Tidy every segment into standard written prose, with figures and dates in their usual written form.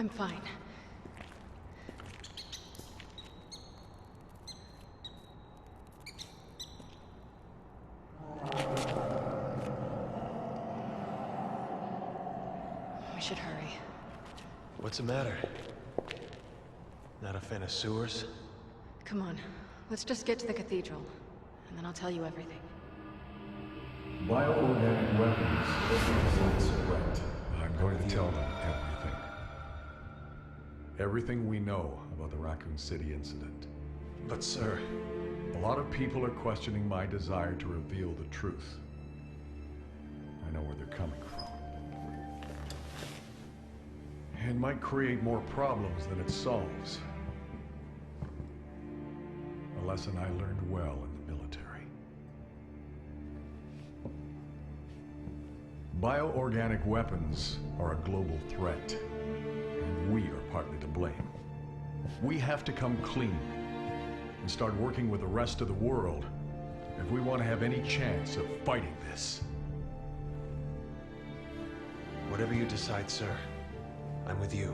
I'm fine. We should hurry. What's the matter? Not a fan of sewers? Come on, let's just get to the cathedral, and then I'll tell you everything. Bioorganic weapons represents a threat. I'm going to tell them everything. Everything we know about the Raccoon City incident. But sir... A lot of people are questioning my desire to reveal the truth. I know where they're coming from. It might create more problems than it solves. A lesson I learned well in the military. Bioorganic weapons are a global threat, and we are partly to blame. We have to come clean and start working with the rest of the world if we want to have any chance of fighting this. Whatever you decide, sir, I'm with you.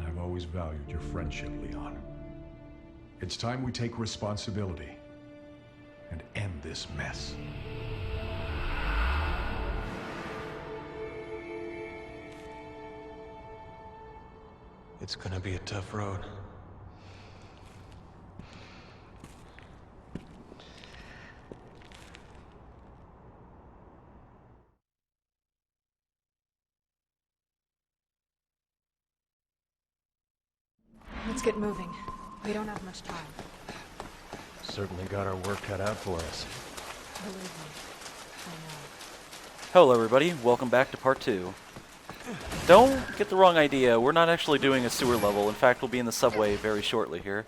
I've always valued your friendship, Leon. It's time we take responsibility and end this mess. It's gonna be a tough road. Let's get moving. We don't have much time. Certainly got our work cut out for us. Believe me, I know. Hello everybody, welcome back to part 2. Don't get the wrong idea, we're not actually doing a sewer level. In fact, we'll be in the subway very shortly here.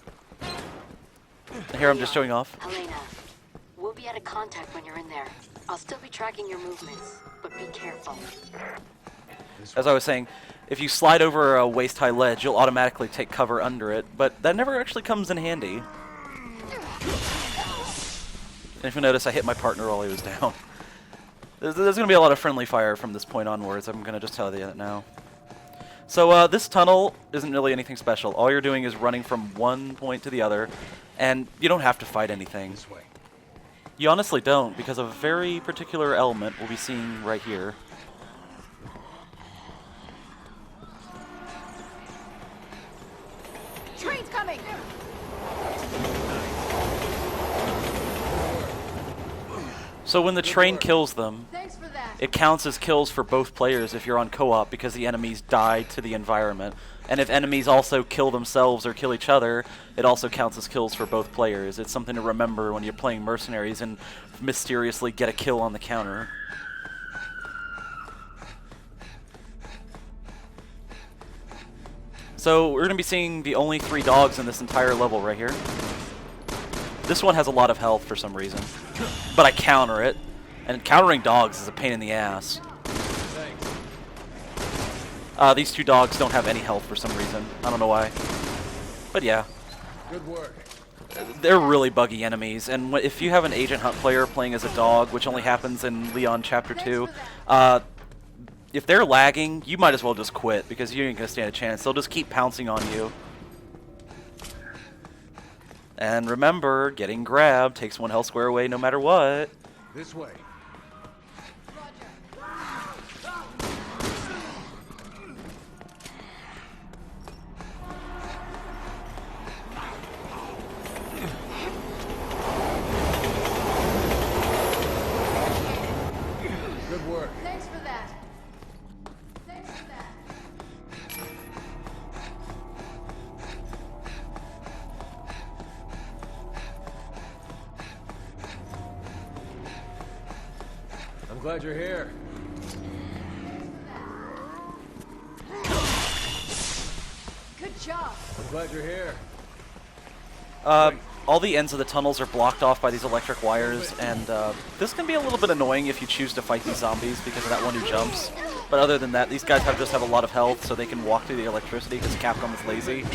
Here I'm just showing off. Helena, we'll be out of contact when you're in there. I'll still be tracking your movements, but be careful. As I was saying, if you slide over a waist-high ledge, you'll automatically take cover under it, but that never actually comes in handy. And if you notice, I hit my partner while he was down. There's going to be a lot of friendly fire from this point onwards. I'm going to just tell you that now. So this tunnel isn't really anything special. All you're doing is running from one point to the other, and you don't have to fight anything. This way. You honestly don't, because of a very particular element we'll be seeing right here. Train's coming! So when the train kills them, Thanks for that. it counts as kills for both players if you're on co-op because the enemies die to the environment. And if enemies also kill themselves or kill each other, it also counts as kills for both players. It's something to remember when you're playing mercenaries and mysteriously get a kill on the counter. So we're going to be seeing the only 3 dogs in this entire level right here. This one has a lot of health for some reason, but I counter it, and countering dogs is a pain in the ass. These 2 dogs don't have any health for some reason. I don't know why, but yeah. Good work. They're really buggy enemies, and if you have an Agent Hunt player playing as a dog, which only happens in Leon Chapter 2, if they're lagging, you might as well just quit, because you ain't gonna stand a chance. They'll just keep pouncing on you. And remember, getting grabbed takes 1 health square away no matter what. This way. Good work. Thanks for that. Thanks for that. I'm glad you're here. Good job. I'm glad you're here. All the ends of the tunnels are blocked off by these electric wires, and this can be a little bit annoying if you choose to fight these zombies because of that one who jumps. But other than that, these guys just have a lot of health, so they can walk through the electricity because Capcom is lazy.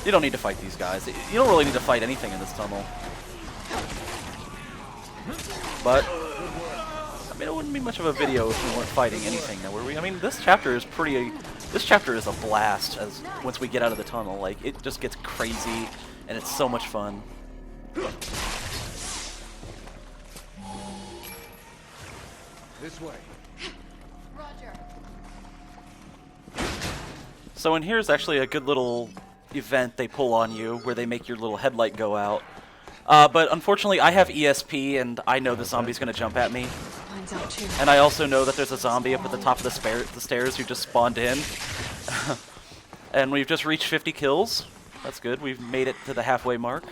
You don't need to fight these guys. You don't really need to fight anything in this tunnel. But I mean, it wouldn't be much of a video if we weren't fighting anything, now, were we? I mean, this chapter is pretty... This chapter is a blast as once we get out of the tunnel. Like, it just gets crazy, and it's so much fun. This way. Roger. So in here is actually a good little event they pull on you, where they make your little headlight go out. But unfortunately, I have ESP, and I know the zombie's going to jump at me. Mine's out too. And I also know that there's a zombie up at the top of the stairs who just spawned in. And we've just reached 50 kills. That's good. We've made it to the halfway mark.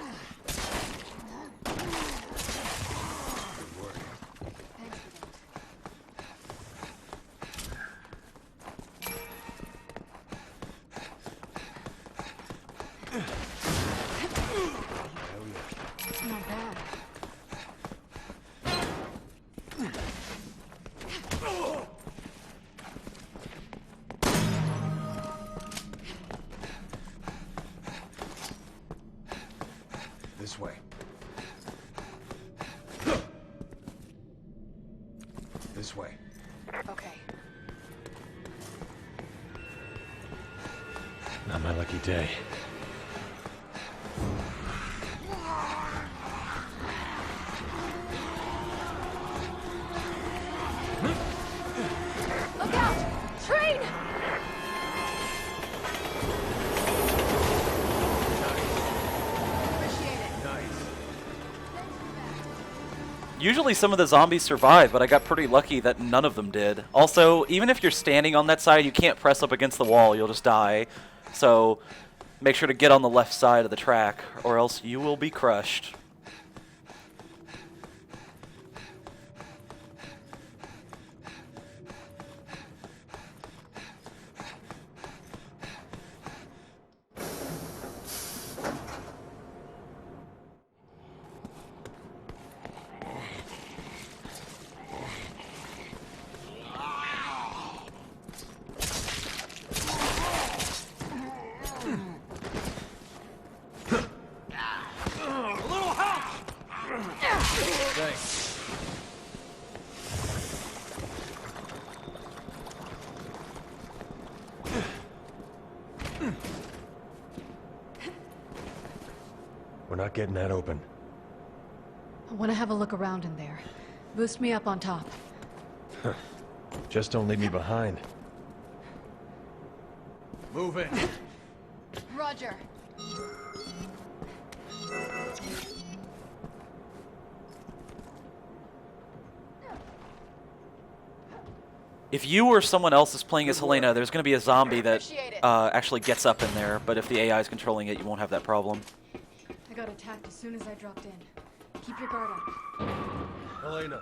Not bad. This way. This way. Okay. Not my lucky day. Look out! Train! Appreciate it. Usually some of the zombies survive, but I got pretty lucky that none of them did. Also, even if you're standing on that side, you can't press up against the wall, you'll just die. So make sure to get on the left side of the track, or else you will be crushed. Thanks. We're not getting that open. I want to have a look around in there. Boost me up on top. Just don't leave me behind. Move in. Roger. If you or someone else is playing as Helena, there's going to be a zombie that actually gets up in there, but if the AI is controlling it, you won't have that problem. I got attacked as soon as I dropped in. Keep your guard up. Helena.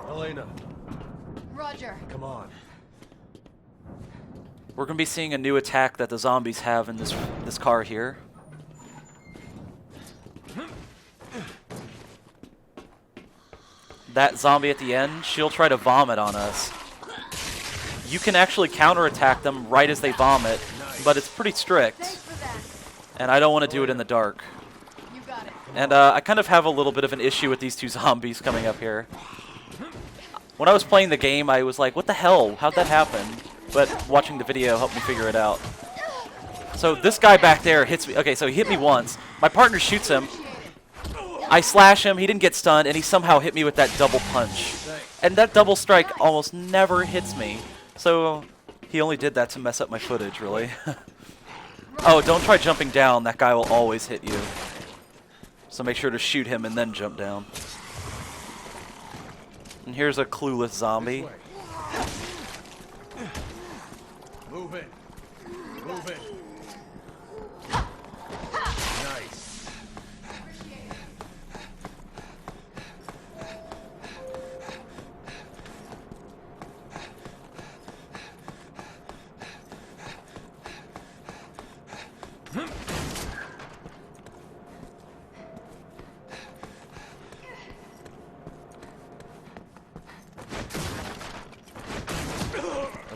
Helena, Roger. come on. We're going to be seeing a new attack that the zombies have in this car here. That zombie at the end, she'll try to vomit on us. You can actually counterattack them right as they vomit, but it's pretty strict. Thanks for that. And I don't want to do it in the dark. You got it. And I kind of have a little bit of an issue with these two zombies coming up here. When I was playing the game, I was like, what the hell? How'd that happen? But watching the video helped me figure it out. So this guy back there hits me. Okay, so he hit me once. My partner shoots him. I slash him, he didn't get stunned, and he somehow hit me with that double punch. And that double strike almost never hits me. So he only did that to mess up my footage, really. Oh, don't try jumping down. That guy will always hit you. So make sure to shoot him and then jump down. And here's a clueless zombie. Move in. Move in. Nice.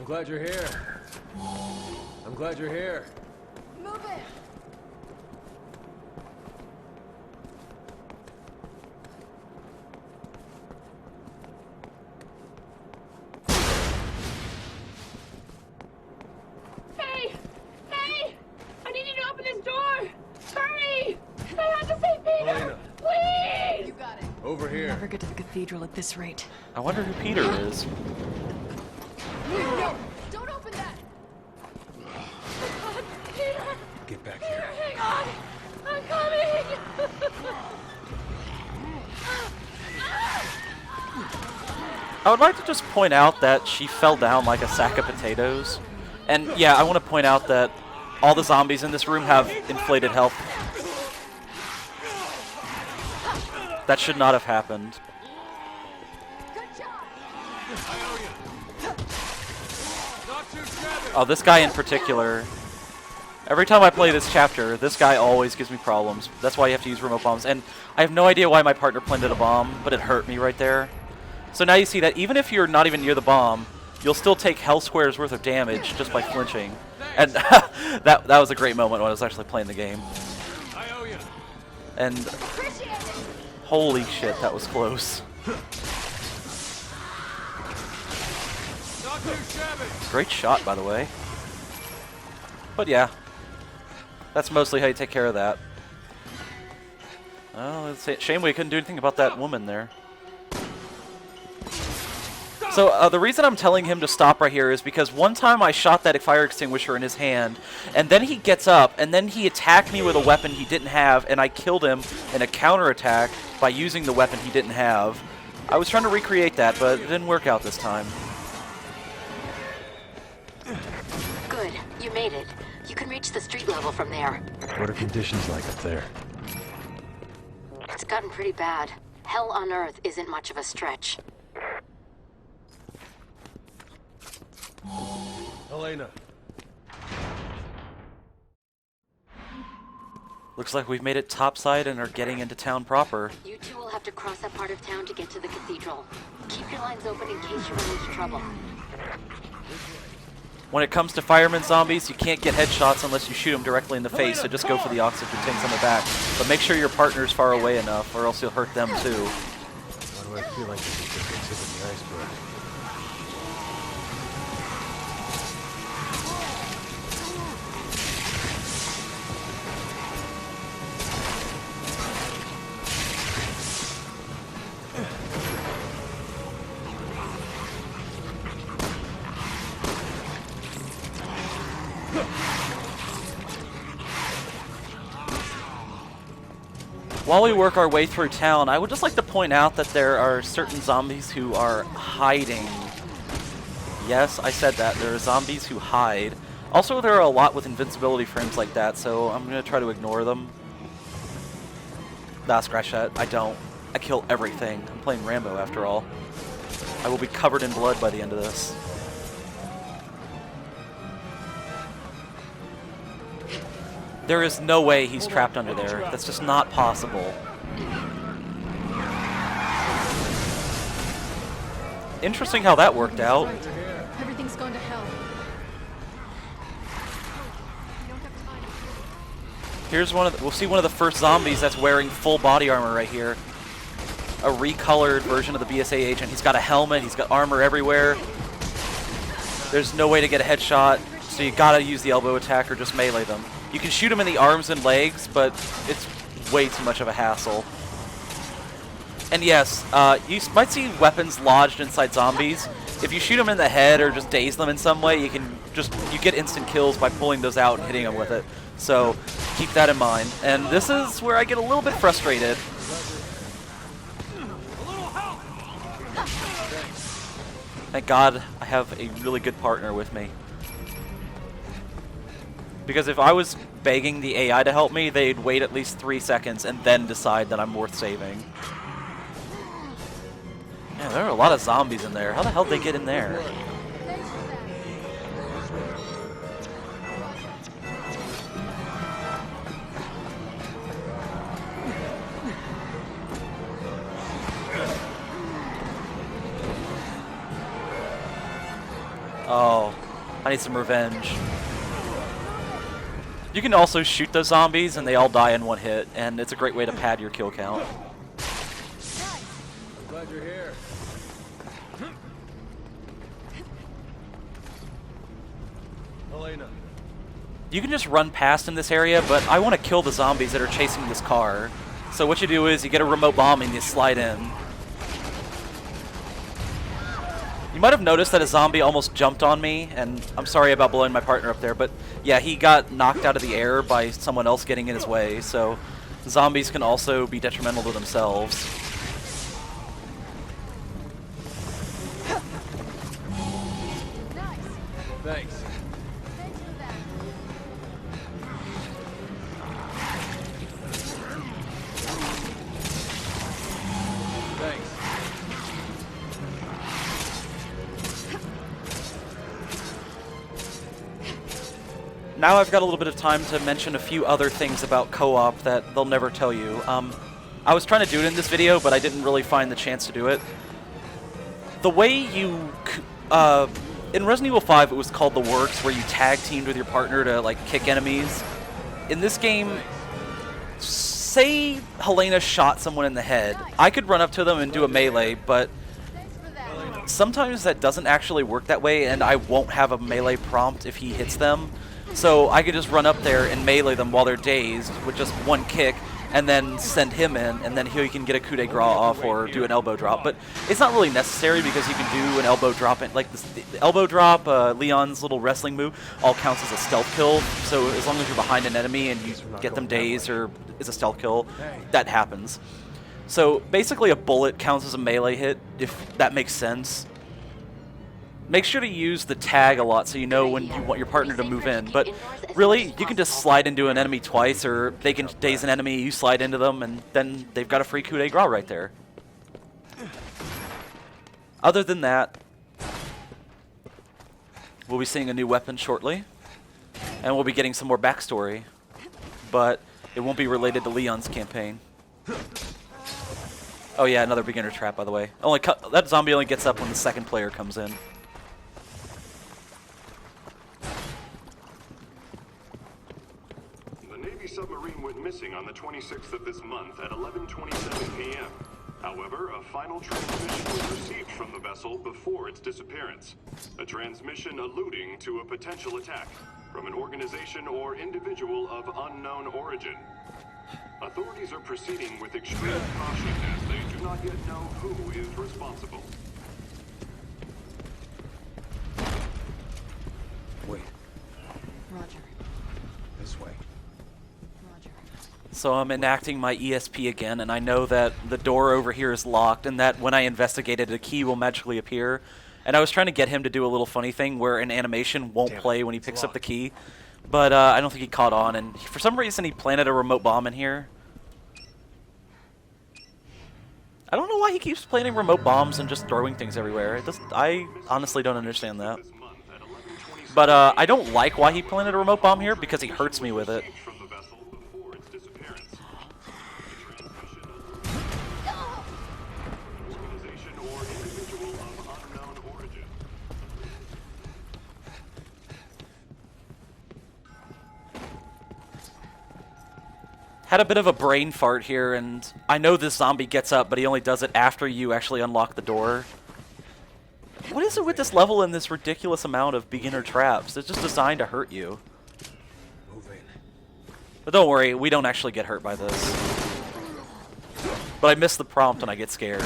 I'm glad you're here. I'm glad you're here. Move it! Hey! Hey! I need you to open this door! Hurry! I have to save Peter! Elena. Please! You got it. Over here. Never get to the cathedral at this rate. I wonder who Peter is. No! Don't open that! God, Peter! Get back Peter, here. hang on! I'm coming! I would like to just point out that she fell down like a sack of potatoes. And yeah, I want to point out that all the zombies in this room have inflated health. That should not have happened. Oh, this guy in particular. Every time I play this chapter, this guy always gives me problems. That's why you have to use remote bombs. And I have no idea why my partner planted a bomb, but it hurt me right there. So now you see that even if you're not even near the bomb, you'll still take hell squares worth of damage just by flinching. And that was a great moment when I was actually playing the game. And holy shit, that was close. Great shot, by the way. But yeah, that's mostly how you take care of that. Oh, it's a shame we couldn't do anything about that woman there. So the reason I'm telling him to stop right here is because one time I shot that fire extinguisher in his hand, and then he gets up, and then he attacked me with a weapon he didn't have, and I killed him in a counterattack by using the weapon he didn't have. I was trying to recreate that, but it didn't work out this time. Good, you made it. You can reach the street level from there. What are conditions like up there? It's gotten pretty bad. Hell on Earth isn't much of a stretch. Elena. Looks like we've made it topside and are getting into town proper. You two will have to cross that part of town to get to the cathedral. Keep your lines open in case you run into trouble. When it comes to fireman zombies, you can't get headshots unless you shoot them directly in the face, so just go for the oxygen tanks on the back. But make sure your partner's far away enough, or else you'll hurt them too. Why do I feel like this is just the tip of the iceberg? While we work our way through town, I would just like to point out that there are certain zombies who are hiding. Yes, I said that. There are zombies who hide. Also, there are a lot with invincibility frames like that, so I'm going to try to ignore them. Nah, scratch that. I don't. I kill everything. I'm playing Rambo after all. I will be covered in blood by the end of this. There is no way he's trapped under there. That's just not possible. Interesting how that worked out. Everything's gone to hell. We don't have time. Here's we'll see one of the first zombies that's wearing full body armor right here. A recolored version of the BSA agent. He's got a helmet, he's got armor everywhere. There's no way to get a headshot, so you gotta use the elbow attack or just melee them. You can shoot him in the arms and legs, but it's way too much of a hassle. And yes, you might see weapons lodged inside zombies. If you shoot them in the head or just daze them in some way, you get instant kills by pulling those out and hitting them with it. So keep that in mind. And this is where I get a little bit frustrated. Thank God I have a really good partner with me. Because if I was begging the AI to help me, they'd wait at least 3 seconds and then decide that I'm worth saving. Yeah, there are a lot of zombies in there. How the hell did they get in there? Oh. I need some revenge. You can also shoot those zombies and they all die in one hit, and it's a great way to pad your kill count. I'm glad you're here. Elena. You can just run past in this area, but I want to kill the zombies that are chasing this car. So what you do is you get a remote bomb and you slide in. You might have noticed that a zombie almost jumped on me, and I'm sorry about blowing my partner up there, but yeah, he got knocked out of the air by someone else getting in his way, so zombies can also be detrimental to themselves. Thanks. Thanks. Now I've got a little bit of time to mention a few other things about co-op that they'll never tell you. I was trying to do it in this video, but I didn't really find the chance to do it. The way you... in Resident Evil 5, it was called The Works, where you tag teamed with your partner to, like, kick enemies. In this game, say Helena shot someone in the head. I could run up to them and do a melee, but sometimes that doesn't actually work that way, and I won't have a melee prompt if he hits them. So I could just run up there and melee them while they're dazed with just one kick, and then send him in, and then he can get a coup de grace off or do an elbow drop. But it's not really necessary because you can do an elbow drop, and like the elbow drop, Leon's little wrestling move, all counts as a stealth kill. So as long as you're behind an enemy and you get them dazed or is a stealth kill, that happens. So basically a bullet counts as a melee hit, if that makes sense. Make sure to use the tag a lot so you know when you want your partner to move in. But really, you can just slide into an enemy twice, or they can daze an enemy, you slide into them, and then they've got a free coup de grace right there. Other than that, we'll be seeing a new weapon shortly, and we'll be getting some more backstory, but it won't be related to Leon's campaign. Oh yeah, another beginner trap, by the way. That zombie only gets up when the second player comes in. Submarine went missing on the 26th of this month at 11:27 p.m. However, a final transmission was received from the vessel before its disappearance. A transmission alluding to a potential attack from an organization or individual of unknown origin. Authorities are proceeding with extreme caution as they do not yet know who is responsible. Wait, Roger. this way. So I'm enacting my ESP again, and I know that the door over here is locked, and that when I investigate it, a key will magically appear. And I was trying to get him to do a little funny thing where an animation won't play when he picks up the key, but I don't think he caught on, and for some reason he planted a remote bomb in here. I don't know why he keeps planting remote bombs and just throwing things everywhere. I honestly don't understand that. But I don't like why he planted a remote bomb here, because he hurts me with it. Had a bit of a brain fart here, and I know this zombie gets up, but he only does it after you actually unlock the door. What is it with this level and this ridiculous amount of beginner traps? It's just designed to hurt you. Move in. But don't worry, we don't actually get hurt by this. But I miss the prompt and I get scared.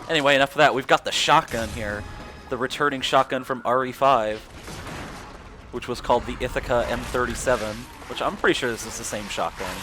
Anyway, enough of that. We've got the shotgun here. The returning shotgun from RE5, which was called the Ithaca M37, which I'm pretty sure this is the same shotgun.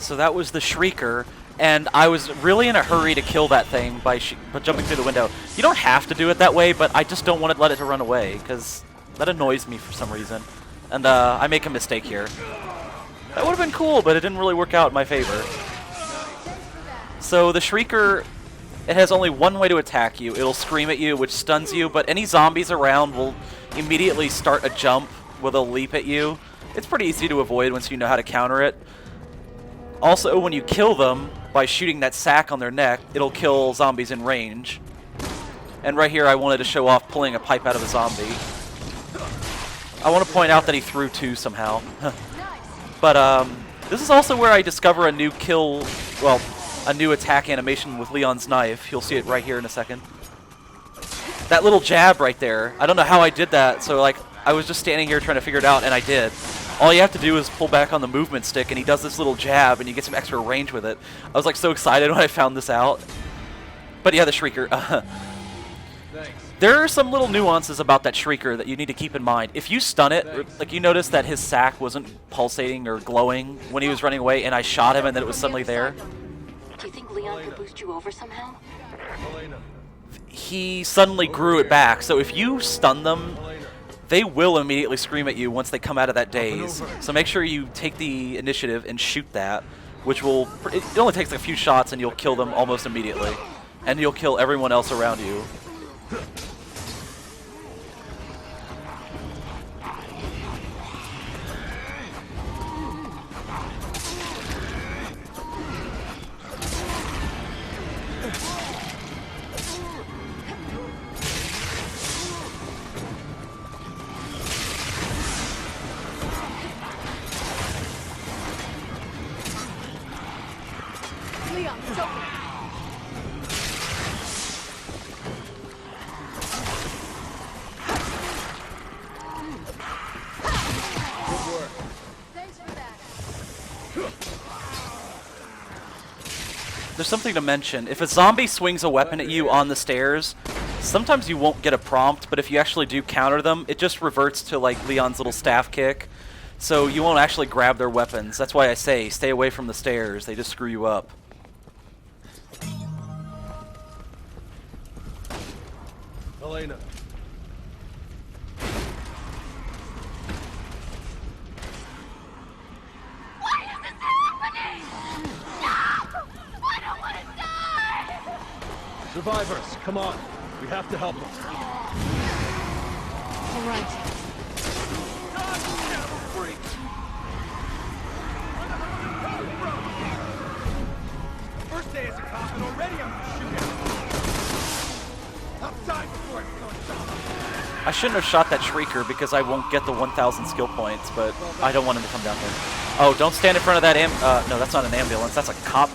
So that was the Shrieker, and I was really in a hurry to kill that thing by jumping through the window. You don't have to do it that way, but I just don't want to let it to run away, because that annoys me for some reason. And I make a mistake here. That would have been cool, but it didn't really work out in my favor. So the Shrieker, it has only one way to attack you. It'll scream at you, which stuns you, but any zombies around will immediately start a jump where they'll leap at you. It's pretty easy to avoid once you know how to counter it. Also, when you kill them by shooting that sack on their neck, it'll kill zombies in range. And right here I wanted to show off pulling a pipe out of a zombie. I want to point out that he threw two somehow. But this is also where I discover a new a new attack animation with Leon's knife. You'll see it right here in a second. That little jab right there, I don't know how I did that, so like I was just standing here trying to figure it out, and I did. All you have to do is pull back on the movement stick, and he does this little jab, and you get some extra range with it. I was like so excited when I found this out. But yeah, the Shrieker. There are some little nuances about that Shrieker that you need to keep in mind. If you stun it, like you notice that his sack wasn't pulsating or glowing when he was running away, and I shot him and then it was suddenly there. Do you think Leon could boost you over somehow? He suddenly grew it back, so if you stun them, they will immediately scream at you once they come out of that daze. So make sure you take the initiative and shoot that, which will... It only takes a few shots and you'll kill them almost immediately. And you'll kill everyone else around you. Leon, it's open. There's something to mention. If a zombie swings a weapon at you on the stairs, sometimes you won't get a prompt, but if you actually do counter them, it just reverts to like Leon's little staff kick. So you won't actually grab their weapons. That's why I say stay away from the stairs. They just screw you up. Elena. Why is this happening? No! I don't want to die! Survivors, come on. We have to help them. All right. First day as a cop, and already I'm shooting. Outside before it goes. I shouldn't have shot that Shrieker because I won't get the 1,000 skill points, but I don't want him to come down here. Oh, don't stand in front of that no, that's not an ambulance. That's a cop.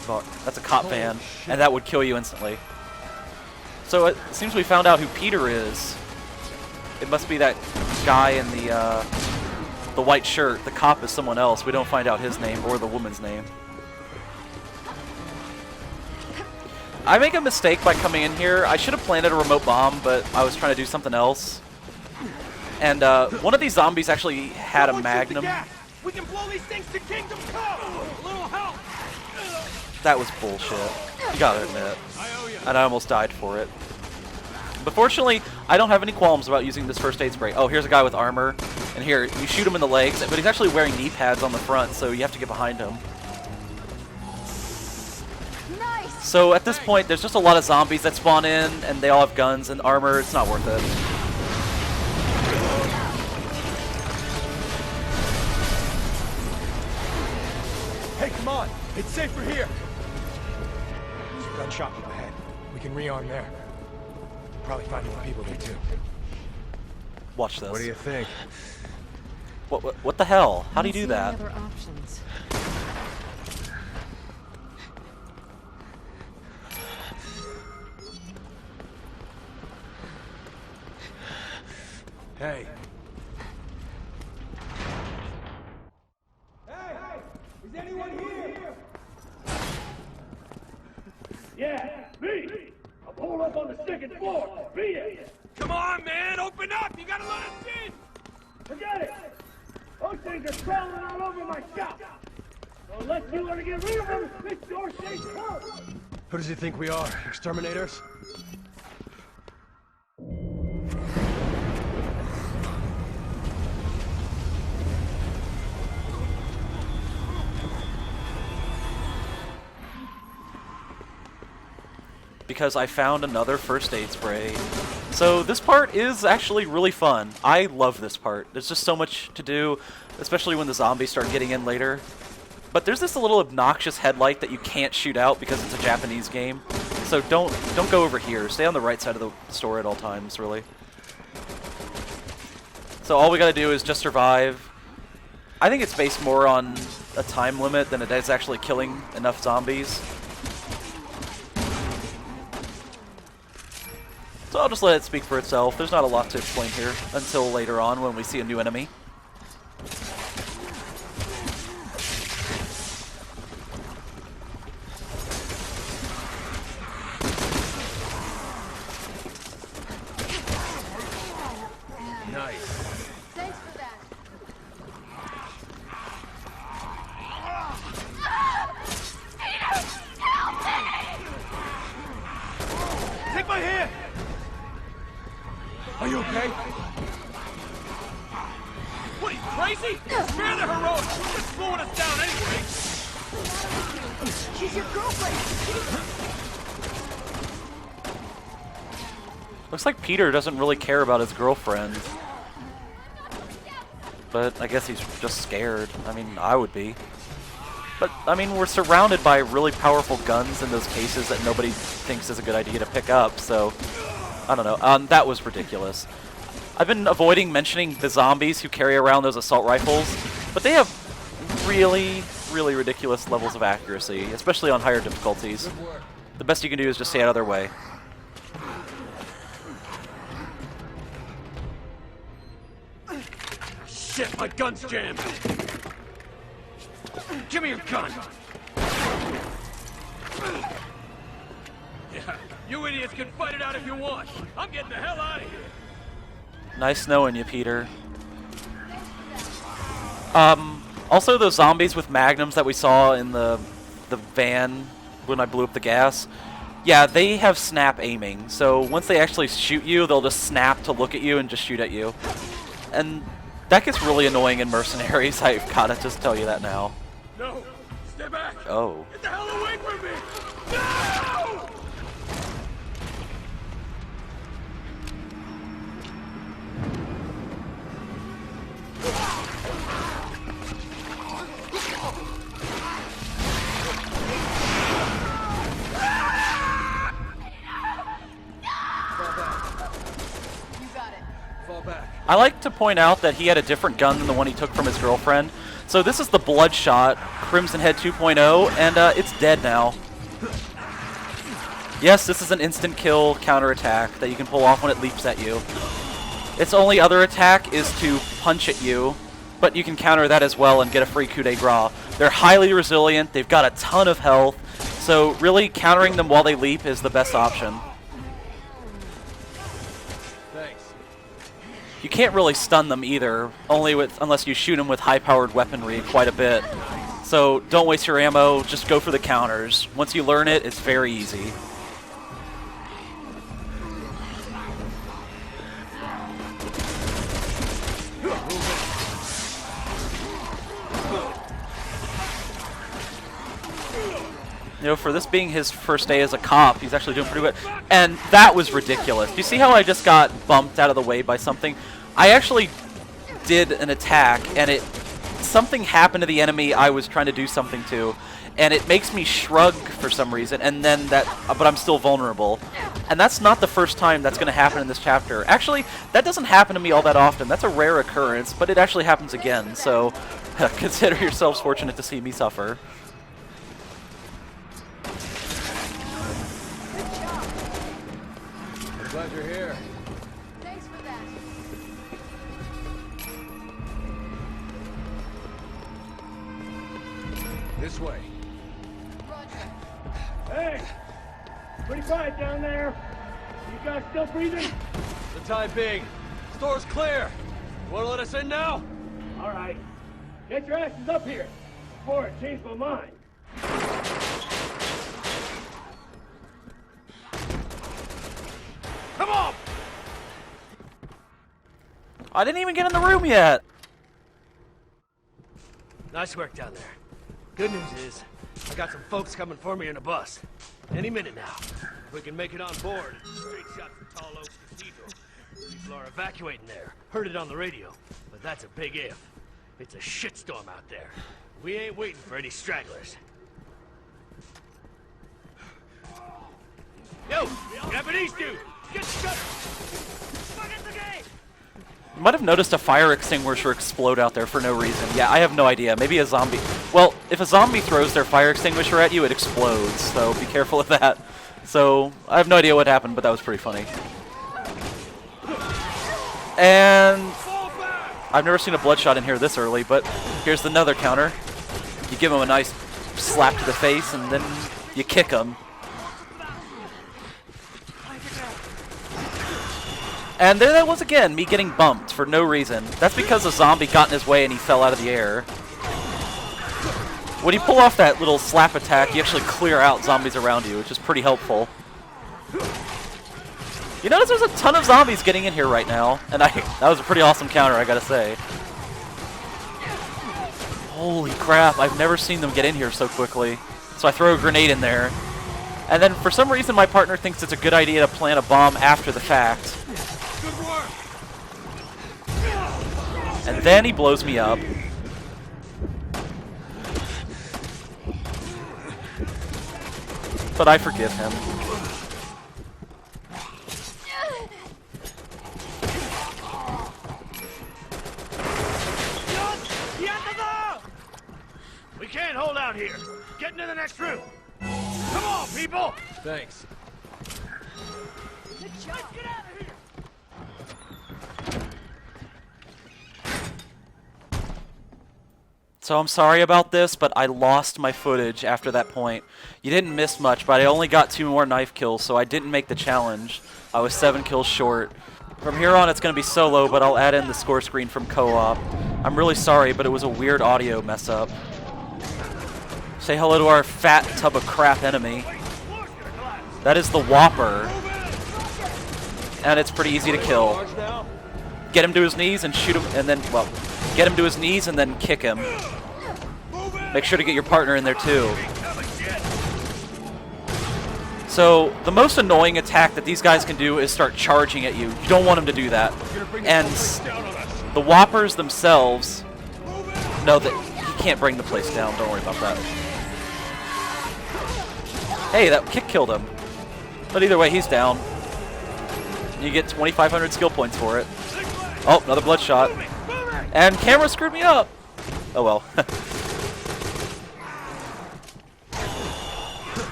That's a cop van, and that would kill you instantly. So it seems we found out who Peter is. It must be that guy in the white shirt. The cop is someone else. We don't find out his name or the woman's name. I make a mistake by coming in here. I should have planted a remote bomb, but I was trying to do something else. And one of these zombies actually had a magnum. We can blow these things to Kingdom Come. A little help. That was bullshit. You gotta admit. And I almost died for it. But fortunately, I don't have any qualms about using this first aid spray. Oh, here's a guy with armor. And here, you shoot him in the legs, but he's actually wearing knee pads on the front, so you have to get behind him. Nice! So at this point, there's just a lot of zombies that spawn in, and they all have guns and armor. It's not worth it. Hey, come on. It's safer here. There's a gun shop up ahead. We can rearm there. Probably find more people there, too. Watch this. What do you think? What the hell? How do you do that? Other options. Hey. Hey! Is anyone here? Yeah, me! I'm holed up on the second floor. Beat it! Come on, man! Open up! You gotta let us in! Forget it! Those things are crawling all over my shop. So unless you you want to get rid of them, this door stays closed. Who does he think we are? Exterminators? Because I found another first aid spray. So this part is actually really fun. I love this part. There's just so much to do, especially when the zombies start getting in later. But there's this little obnoxious headlight that you can't shoot out because it's a Japanese game. So don't go over here. Stay on the right side of the store at all times, really. So all we gotta do is just survive. I think it's based more on a time limit than it is actually killing enough zombies. So I'll just let it speak for itself. There's not a lot to explain here until later on when we see a new enemy. Nice. Thanks for that. Take my hand! Are you okay? What, are you crazy? Spare the heroics! You're just slowing us down anyway! She's your girlfriend. Looks like Peter doesn't really care about his girlfriend. But I guess he's just scared. I mean, I would be. But, I mean, we're surrounded by really powerful guns in those cases that nobody thinks is a good idea to pick up, so... I don't know. That was ridiculous. I've been avoiding mentioning the zombies who carry around those assault rifles, but they have really, really ridiculous levels of accuracy, especially on higher difficulties. The best you can do is just stay out of their way. Shit, my gun's jammed! Give me your gun! Yeah, you idiots can fight it out if you want. I'm getting the hell out of here. Nice knowing you, Peter. Also those zombies with magnums that we saw in the van when I blew up the gas. Yeah, they have snap aiming. So once they actually shoot you, they'll just snap to look at you and just shoot at you. And that gets really annoying in Mercenaries. I've gotta just tell you that now. No! Stay back! Oh. Get the hell away from me! No! I like to point out that he had a different gun than the one he took from his girlfriend. So this is the Bloodshot Crimson Head 2.0, and it's dead now. Yes, this is an instant kill counterattack that you can pull off when it leaps at you. Its only other attack is to punch at you, but you can counter that as well and get a free coup de grace. They're highly resilient, they've got a ton of health, so really countering them while they leap is the best option. You can't really stun them either, unless you shoot them with high-powered weaponry quite a bit. So don't waste your ammo, just go for the counters. Once you learn it, it's very easy. You know, for this being his first day as a cop, he's actually doing pretty good. And that was ridiculous. Do you see how I just got bumped out of the way by something? I actually did an attack, and something happened to the enemy I was trying to do something to, and it makes me shrug for some reason, and then but I'm still vulnerable. And that's not the first time that's going to happen in this chapter. Actually, that doesn't happen to me all that often. That's a rare occurrence, but it actually happens again, so consider yourselves fortunate to see me suffer. Glad you're here. Thanks for that. This way. Hey! Pretty quiet down there. You guys still breathing? For the time being. Store's clear. You wanna let us in now? All right. Get your asses up here before I change my mind. I didn't even get in the room yet. Nice work down there. Good news is, I got some folks coming for me in a bus. Any minute now. If we can make it on board, straight shot from Tall Oaks Cathedral. People are evacuating there. Heard it on the radio. But that's a big if. It's a shitstorm out there. We ain't waiting for any stragglers. Yo, Japanese dude! Get the shutter! Fucking the gate! You might have noticed a fire extinguisher explode out there for no reason. Yeah, I have no idea. Maybe a zombie... Well, if a zombie throws their fire extinguisher at you, it explodes, so be careful of that. So, I have no idea what happened, but that was pretty funny. And... I've never seen a bloodshot in here this early, but here's another counter. You give him a nice slap to the face, and then you kick him. And there that was again, me getting bumped for no reason. That's because a zombie got in his way and he fell out of the air. When you pull off that little slap attack, you actually clear out zombies around you, which is pretty helpful. You notice there's a ton of zombies getting in here right now, and that was a pretty awesome counter, I gotta say. Holy crap, I've never seen them get in here so quickly. So I throw a grenade in there. And then for some reason my partner thinks it's a good idea to plant a bomb after the fact. And then he blows me up. But I forgive him. We can't hold out here. Get into the next room. Come on, people! Thanks. Let's get out of here! So I'm sorry about this, but I lost my footage after that point. You didn't miss much, but I only got 2 more knife kills, so I didn't make the challenge. I was 7 kills short. From here on, it's going to be solo, but I'll add in the score screen from co-op. I'm really sorry, but it was a weird audio mess-up. Say hello to our fat tub of crap enemy. That is the Whopper. And it's pretty easy to kill. Get him to his knees and shoot him, and then, well, get him to his knees and then kick him. Make sure to get your partner in there too. So, the most annoying attack that these guys can do is start charging at you. You don't want them to do that. And the Whoppers themselves know that he can't bring the place down. Don't worry about that. Hey, that kick killed him. But either way, he's down. You get 2,500 skill points for it. Oh, another bloodshot. And camera screwed me up. Oh well.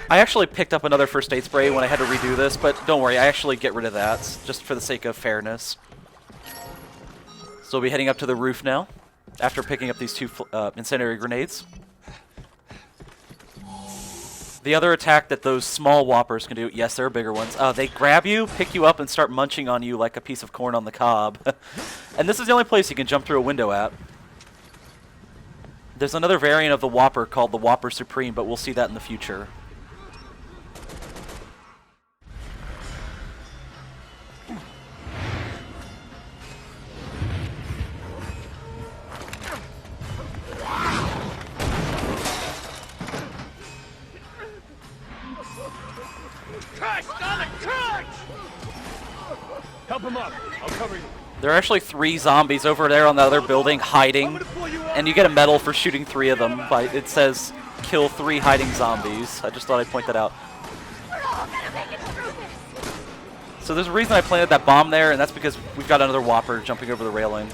I actually picked up another first aid spray when I had to redo this, but don't worry, I actually get rid of that, just for the sake of fairness. So we'll be heading up to the roof now, after picking up these 2 incendiary grenades. The other attack that those small Whoppers can do, yes, there are bigger ones, they grab you, pick you up, and start munching on you like a piece of corn on the cob. And this is the only place you can jump through a window at. There's another variant of the Whopper called the Whopper Supreme, but we'll see that in the future. Help him up. I'll cover you. There are actually 3 zombies over there on the other building hiding, and you get a medal for shooting 3 of them. But it says kill 3 hiding zombies. I just thought I'd point that out. So there's a reason I planted that bomb there, and that's because we've got another Whopper jumping over the railing.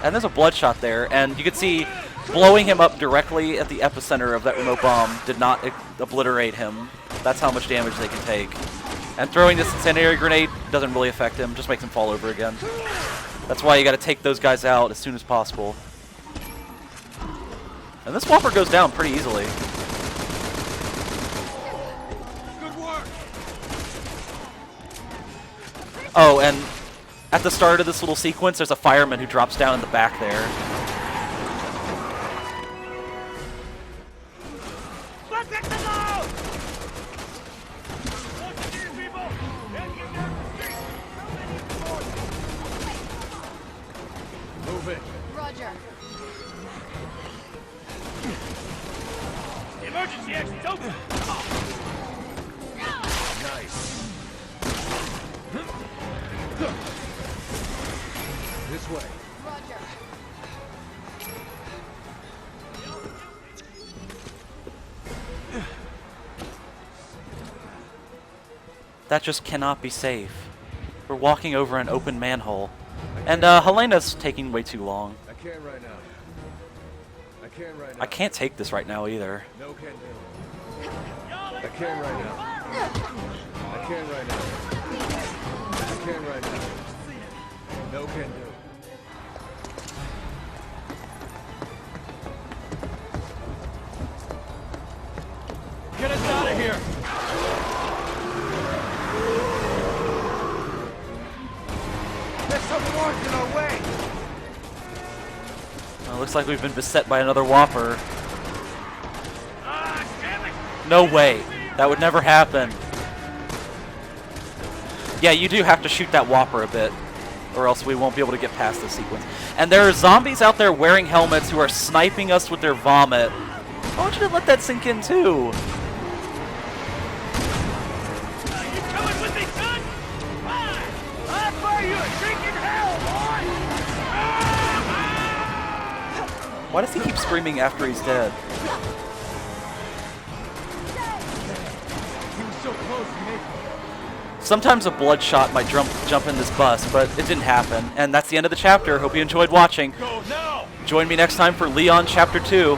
And there's a bloodshot there, and you can see blowing him up directly at the epicenter of that remote bomb did not obliterate him. That's how much damage they can take. And throwing this incendiary grenade doesn't really affect him, just makes him fall over again. That's why you gotta take those guys out as soon as possible. And this Whopper goes down pretty easily. Good work. Oh, and at the start of this little sequence, there's a fireman who drops down in the back there. Yeah, don't. Nice. This way. Roger. That just cannot be safe. We're walking over an open manhole. And Helena's taking way too long. I can't right now. I can't right now. I can't take this right now either. No can do. I can't right now. I can't right now. I can't right now. No can do. Get us out of here! There's some wards in our way! Well, looks like we've been beset by another Whopper. No way. That would never happen. Yeah, you do have to shoot that Whopper a bit, or else we won't be able to get past this sequence. And there are zombies out there wearing helmets who are sniping us with their vomit. I want you to let that sink in too. You coming with me, son? I'll buy you a drink in hell, boy! Why does he keep screaming after he's dead? He was so close, Nick. Sometimes a bloodshot might jump in this bus, but it didn't happen. And that's the end of the chapter. Hope you enjoyed watching. Go now! Join me next time for Leon Chapter 2.